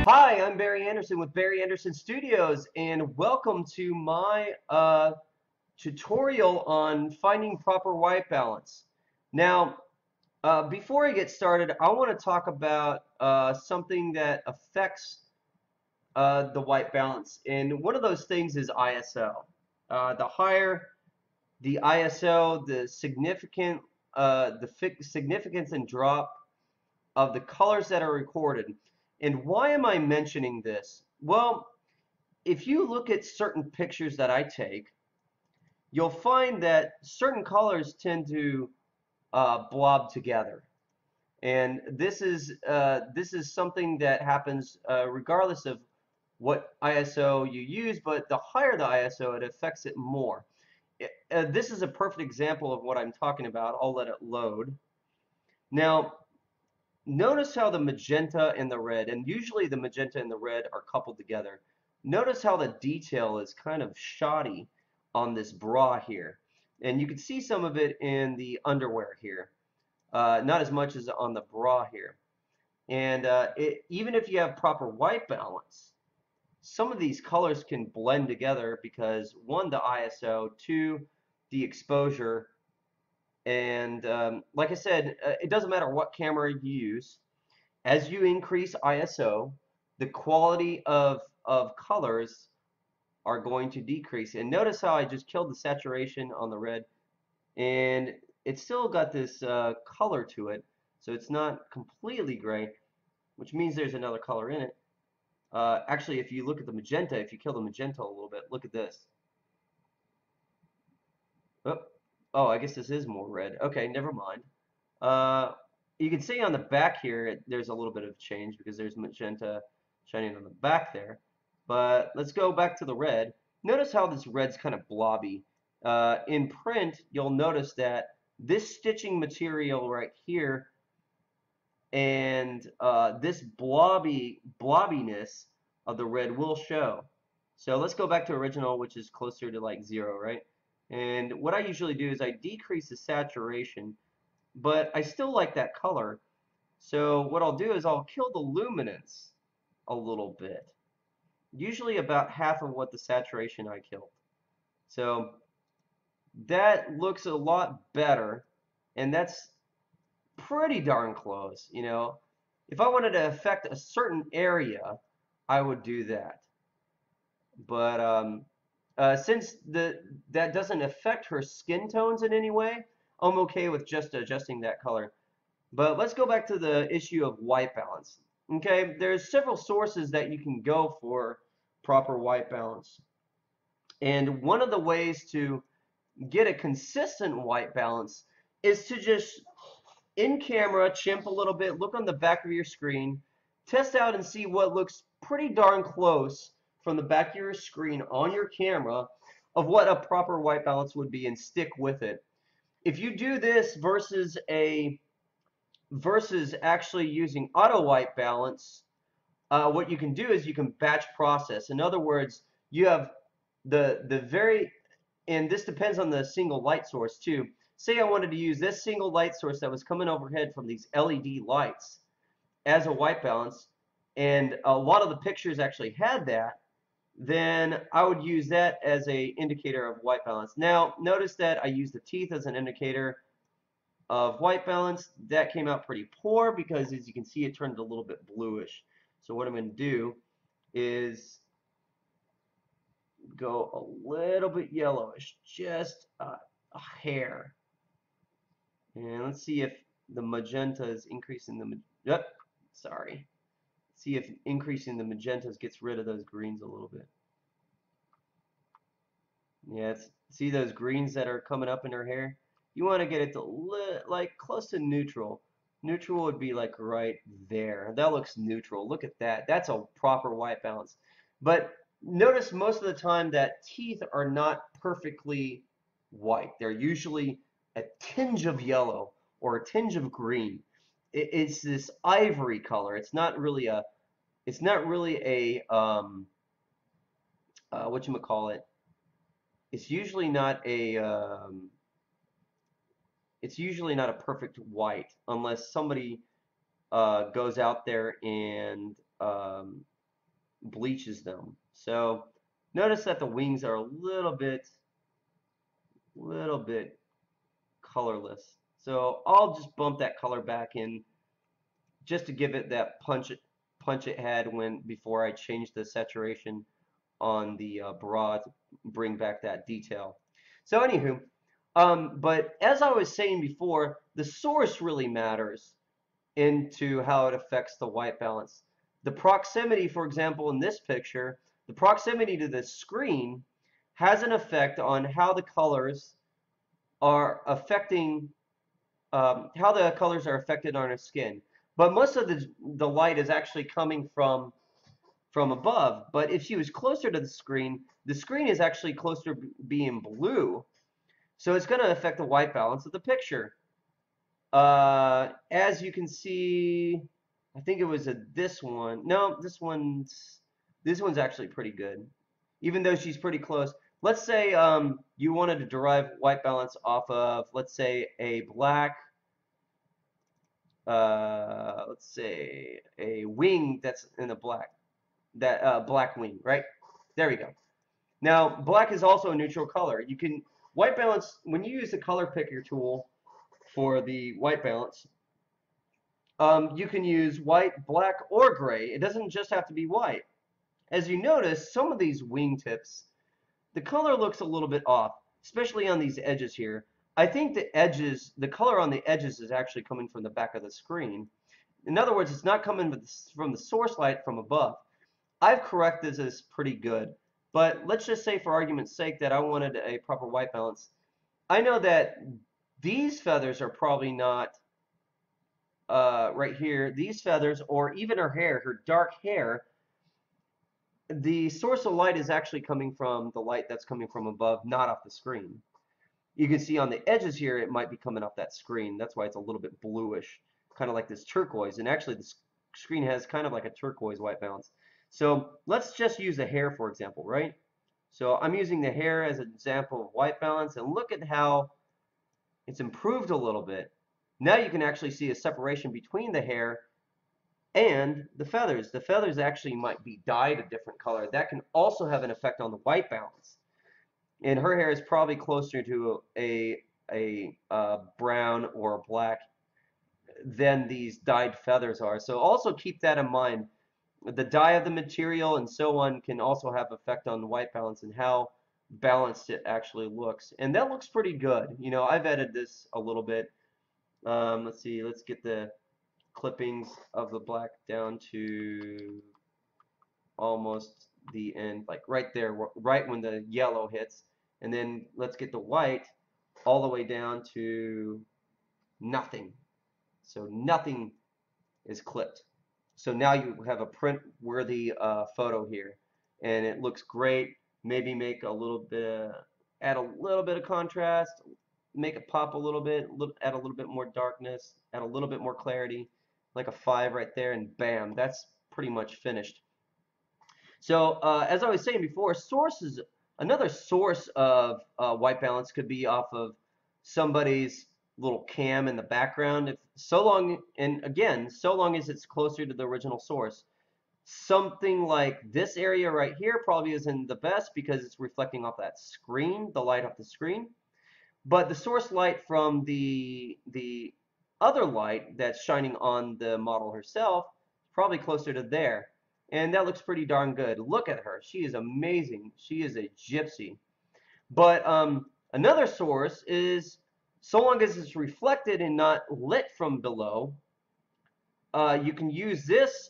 Hi, I'm Barry Anderson with Barry Anderson Studios, and welcome to my tutorial on finding proper white balance. Now, before I get started, I want to talk about something that affects the white balance, and one of those things is ISO. The higher the ISO, the significance and drop of the colors that are recorded. And why am I mentioning this? Well, if you look at certain pictures that I take, you'll find that certain colors tend to blob together. And this is something that happens regardless of what ISO you use, but the higher the ISO, it affects it more. This is a perfect example of what I'm talking about. I'll let it load. Now, notice how the magenta and the red, and usually the magenta and the red are coupled together. Notice how the detail is kind of shoddy on this bra here. And you can see some of it in the underwear here. Not as much as on the bra here. And even if you have proper white balance, some of these colors can blend together because one, the ISO, two, the exposure, and like I said, it doesn't matter what camera you use. As you increase ISO, the quality of colors are going to decrease. And notice how I just killed the saturation on the red, and it's still got this color to it, so it's not completely gray, which means there's another color in it. Actually, if you look at the magenta, if you kill the magenta a little bit, look at this. Oh, oh, I guess this is more red. Okay, never mind. Uh, you can see on the back here, there's a little bit of change because there's magenta shining on the back there. But let's go back to the red. Notice how this red's kind of blobby. In print, you'll notice that this stitching material right here and this blobbiness of the red will show. So let's go back to original, which is closer to like 0, right? And what I usually do is I decrease the saturation, but I still like that color. So what I'll do is I'll kill the luminance a little bit, usually about half of what the saturation I killed. So that looks a lot better, and that's pretty darn close, you know. If I wanted to affect a certain area, I would do that. But since that doesn't affect her skin tones in any way, I'm okay with just adjusting that color. But let's go back to the issue of white balance. Okay, there's several sources that you can go for proper white balance. And one of the ways to get a consistent white balance is to just in camera chimp a little bit, look on the back of your screen, test out and see what looks pretty darn close from the back of your screen on your camera of what a proper white balance would be and stick with it. If you do this versus actually using auto white balance, what you can do is you can batch process. In other words, you have the very, and this depends on the single light source too. Say I wanted to use this single light source that was coming overhead from these LED lights as a white balance, and a lot of the pictures actually had that, then I would use that as a indicator of white balance. Now, notice that I used the teeth as an indicator of white balance. That came out pretty poor because, as you can see, it turned a little bit bluish. So what I'm going to do is go a little bit yellowish, just a hair. And let's see if the magenta is increasing the yep, sorry. See if increasing the magentas gets rid of those greens a little bit. Yeah, see those greens that are coming up in her hair? You want to get it to like close to neutral. Neutral would be like right there. That looks neutral. Look at that. That's a proper white balance. But notice most of the time that teeth are not perfectly white. They're usually a tinge of yellow or a tinge of green. It's this ivory color. It's not really a whatchamacallit. It's usually not a it's usually not a perfect white unless somebody goes out there and bleaches them. So notice that the wings are a little bit colorless. So I'll just bump that color back in just to give it that punch it had when before I change the saturation on the bra to bring back that detail. So anywho, but as I was saying before, the source really matters into how it affects the white balance. The proximity, for example, in this picture, the proximity to the screen has an effect on how the colors are affecting how the colors are affected on our skin. But most of the light is actually coming from above. But if she was closer to the screen is actually closer being blue. So it's going to affect the white balance of the picture. As you can see, I think it was this one. No, this one's actually pretty good, even though she's pretty close. Let's say you wanted to derive white balance off of, let's say, a black, let's say, a wing that's in a black, that black wing, right? There we go. Now, black is also a neutral color. You can white balance when you use the color picker tool for the white balance. You can use white, black, or gray. It doesn't just have to be white. As you notice, some of these wingtips, the color looks a little bit off, especially on these edges here. I think the color on the edges is actually coming from the back of the screen. In other words, it's not coming from the source light from above. I've corrected this pretty good, but let's just say for argument's sake that I wanted a proper white balance. I know that these feathers are probably not right here, these feathers, or even her hair, her dark hair, the source of light is actually coming from the light that's coming from above, not off the screen. You can see on the edges here, it might be coming off that screen. That's why it's a little bit bluish, kind of like this turquoise. And actually, the screen has kind of like a turquoise white balance. So let's just use the hair, for example, right? So I'm using the hair as an example of white balance, and look at how it's improved a little bit. Now you can actually see a separation between the hair and the feathers. The feathers actually might be dyed a different color. That can also have an effect on the white balance. And her hair is probably closer to a brown or a black than these dyed feathers are. So also keep that in mind. The dye of the material and so on can also have effect on the white balance and how balanced it actually looks. And that looks pretty good. You know, I've edited this a little bit. Let's see, let's get the clippings of the black down to almost the end, like right there, right when the yellow hits. And then let's get the white all the way down to nothing. So nothing is clipped. So now you have a print-worthy photo here, and it looks great. Maybe make a little bit, add a little bit of contrast, make it pop a little bit, add a little bit more darkness, add a little bit more clarity, like a 5 right there, and bam, that's pretty much finished. So as I was saying before, sources, another source of white balance could be off of somebody's little cam in the background. If so long, and again, so long as it's closer to the original source. Something like this area right here probably isn't the best because it's reflecting off that screen, the light off the screen. But the source light from the other light that's shining on the model herself is probably closer to there. And that looks pretty darn good. Look at her. She is amazing. She is a gypsy. But another source is, so long as it's reflected and not lit from below, you can use this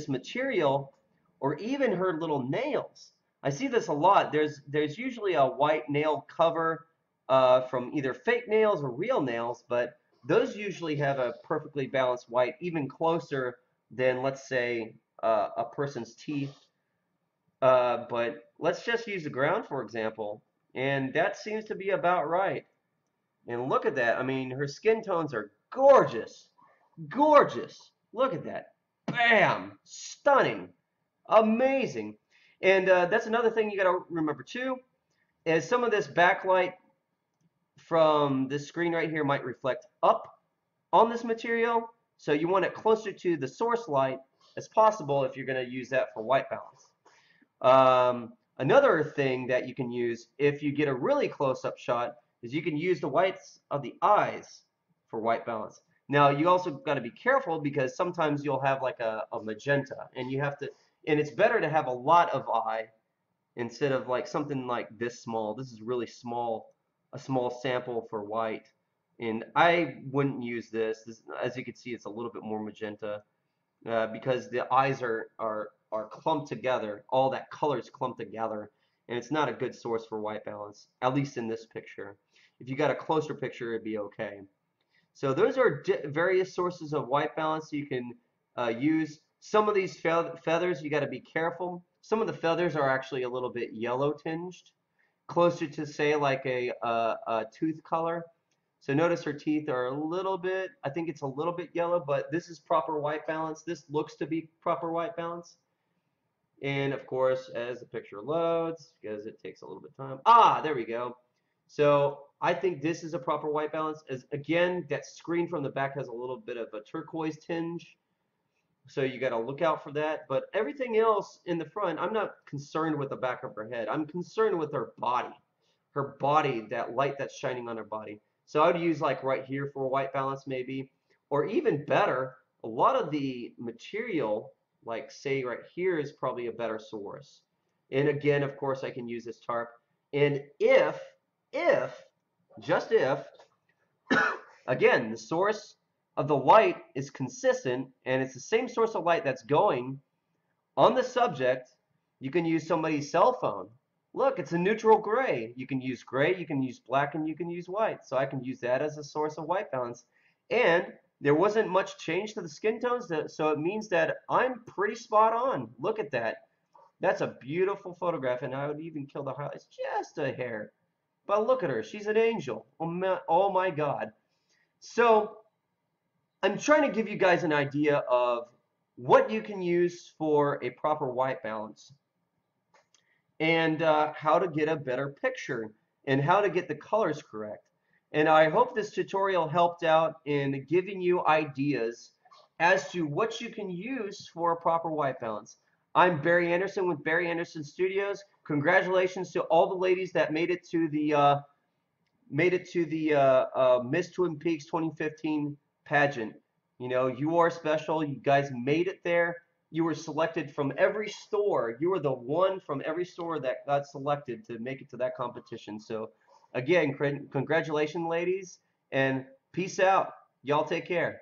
material, or even her little nails. I see this a lot. There's usually a white nail cover from either fake nails or real nails, but those usually have a perfectly balanced white, even closer than, let's say, a person's teeth. But let's just use the ground, for example, and that seems to be about right. And look at that. I mean, her skin tones are gorgeous. Gorgeous. Look at that. Bam! Stunning. Amazing. And that's another thing you got to remember too, is some of this backlight from this screen right here might reflect up on this material. So you want it closer to the source light as possible if you're going to use that for white balance. Another thing that you can use if you get a really close-up shot is you can use the whites of the eyes for white balance. Now you also got to be careful because sometimes you'll have like a magenta, and you have to, and it's better to have a lot of eye instead of like something like this small. This is really small, a small sample for white, and I wouldn't use this. As you can see, it's a little bit more magenta because the eyes are clumped together. All that color is clumped together, and it's not a good source for white balance, at least in this picture. If you got a closer picture, it'd be okay. So those are various sources of white balance you can use. Some of these feathers, you got to be careful. Some of the feathers are actually a little bit yellow tinged, closer to say like a tooth color. So notice her teeth are a little bit, I think it's a little bit yellow, but this is proper white balance. This looks to be proper white balance. And of course, as the picture loads, because it takes a little bit of time. Ah, there we go. So I think this is a proper white balance. As again, that screen from the back has a little bit of a turquoise tinge. So you got to look out for that. But everything else in the front, I'm not concerned with the back of her head. I'm concerned with her body. Her body, that light that's shining on her body. So I would use like right here for a white balance maybe. Or even better, a lot of the material, like say right here, is probably a better source. And again, of course, I can use this tarp. And if, just if, again, the source of the light is consistent and it's the same source of light that's going on the subject, you can use somebody's cell phone. Look, it's a neutral gray. You can use gray, you can use black, and you can use white. So I can use that as a source of white balance. And there wasn't much change to the skin tones, so it means that I'm pretty spot on. Look at that. That's a beautiful photograph, and I would even kill the highlights just a hair. But look at her. She's an angel. Oh my God. So I'm trying to give you guys an idea of what you can use for a proper white balance and how to get a better picture and how to get the colors correct. And I hope this tutorial helped out in giving you ideas as to what you can use for a proper white balance. I'm Barry Anderson with Barry Anderson Studios. Congratulations to all the ladies that made it to the Miss Twin Peaks 2015 pageant. You know, you are special. You guys made it there. You were selected from every store. You were the one from every store that got selected to make it to that competition. So, again, congratulations, ladies, and peace out. Y'all take care.